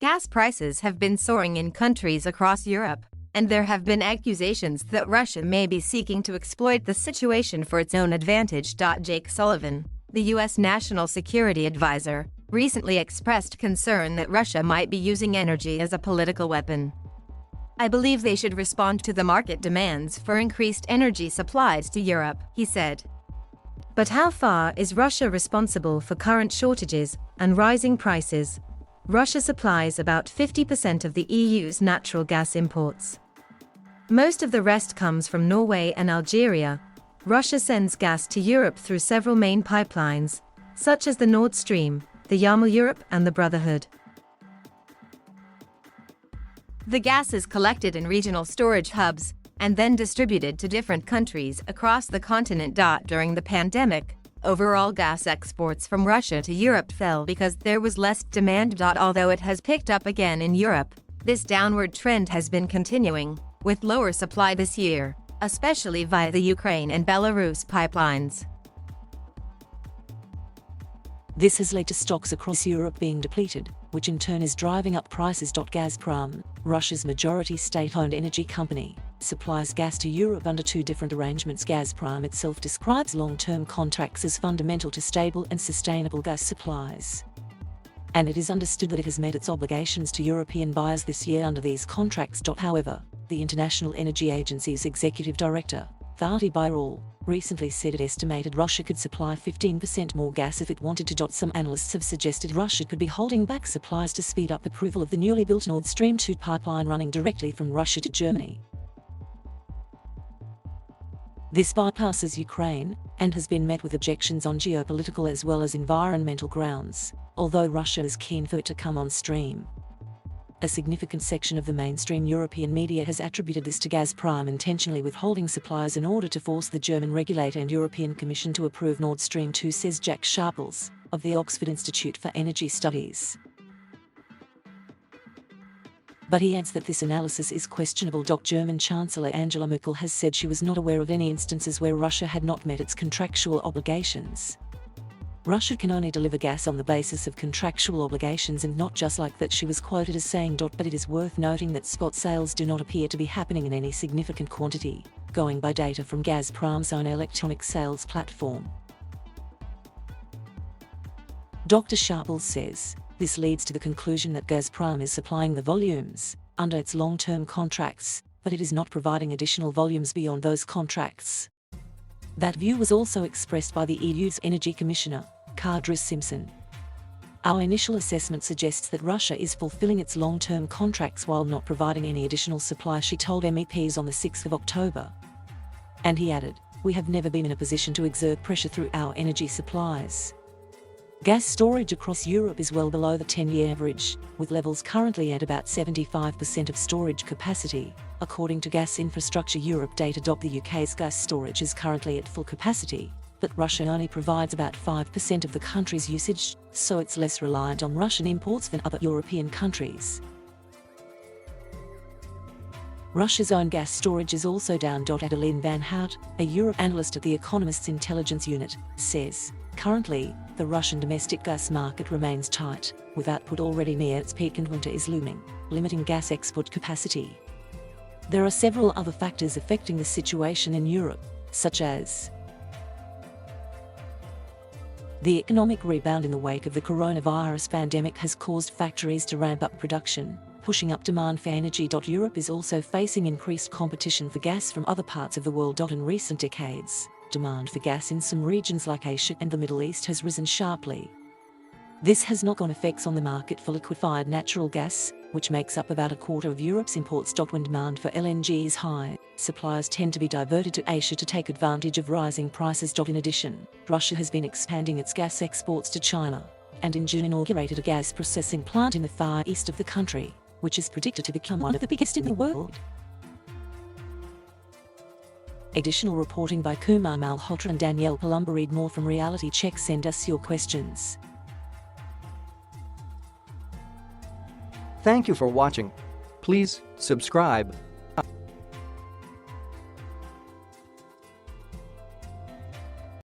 Gas prices have been soaring in countries across Europe, and there have been accusations that Russia may be seeking to exploit the situation for its own advantage. Jake Sullivan, the U.S. National Security Advisor, recently expressed concern that Russia might be using energy as a political weapon. "I believe they should respond to the market demands for increased energy supplies to Europe," he said. But how far is Russia responsible for current shortages and rising prices? Russia supplies about 50% of the EU's natural gas imports. Most of the rest comes from Norway and Algeria. Russia sends gas to Europe through several main pipelines, such as the Nord Stream, the Yamal Europe, and the Brotherhood. The gas is collected in regional storage hubs and then distributed to different countries across the continent. During the pandemic, overall gas exports from Russia to Europe fell because there was less demand. Although it has picked up again in Europe, this downward trend has been continuing, with lower supply this year, especially via the Ukraine and Belarus pipelines. This has led to stocks across Europe being depleted, which in turn is driving up prices. Gazprom, Russia's majority state-owned energy company, supplies gas to Europe under two different arrangements. Gazprom itself describes long-term contracts as fundamental to stable and sustainable gas supplies. And it is understood that it has met its obligations to European buyers this year under these contracts. However, the International Energy Agency's executive director, said.But, recently said it estimated Russia could supply 15% more gas if it wanted to. Some analysts have suggested Russia could be holding back supplies to speed up approval of the newly built Nord Stream 2 pipeline running directly from Russia to Germany. This bypasses Ukraine and has been met with objections on geopolitical as well as environmental grounds, although Russia is keen for it to come on stream. A significant section of the mainstream European media has attributed this to Gazprom intentionally withholding supplies in order to force the German regulator and European Commission to approve Nord Stream 2, says Jack Sharples, of the Oxford Institute for Energy Studies. But he adds that this analysis is questionable. German Chancellor Angela Merkel has said she was not aware of any instances where Russia had not met its contractual obligations. Russia can only deliver gas on the basis of contractual obligations and not just like that, she was quoted as saying. But it is worth noting that spot sales do not appear to be happening in any significant quantity, going by data from Gazprom's own electronic sales platform. Dr. Sharples says, this leads to the conclusion that Gazprom is supplying the volumes under its long-term contracts, but it is not providing additional volumes beyond those contracts. That view was also expressed by the EU's Energy Commissioner, Kadri Simpson. Our initial assessment suggests that Russia is fulfilling its long-term contracts while not providing any additional supply, she told MEPs on the 6th of October. And he added, we have never been in a position to exert pressure through our energy supplies. Gas storage across Europe is well below the 10-year average, with levels currently at about 75% of storage capacity, according to Gas Infrastructure Europe data. The UK's gas storage is currently at full capacity, but Russia only provides about 5% of the country's usage, so it's less reliant on Russian imports than other European countries. Russia's own gas storage is also down. Adeline Van Hout, a Europe analyst at The Economist's intelligence unit, says, currently, the Russian domestic gas market remains tight, with output already near its peak and winter is looming, limiting gas export capacity. There are several other factors affecting the situation in Europe, such as the economic rebound in the wake of the coronavirus pandemic has caused factories to ramp up production, pushing up demand for energy. Europe is also facing increased competition for gas from other parts of the world. In recent decades, demand for gas in some regions like Asia and the Middle East has risen sharply. This has knock-on effects on the market for liquefied natural gas, which makes up about a quarter of Europe's imports. When demand for LNG is high, suppliers tend to be diverted to Asia to take advantage of rising prices. In addition, Russia has been expanding its gas exports to China, and in June inaugurated a gas processing plant in the far east of the country, which is predicted to become one of the biggest in the world. Additional reporting by Kumar Malhotra and Danielle Palumba. Read more from Reality Check. Send us your questions. Thank you for watching. Please subscribe.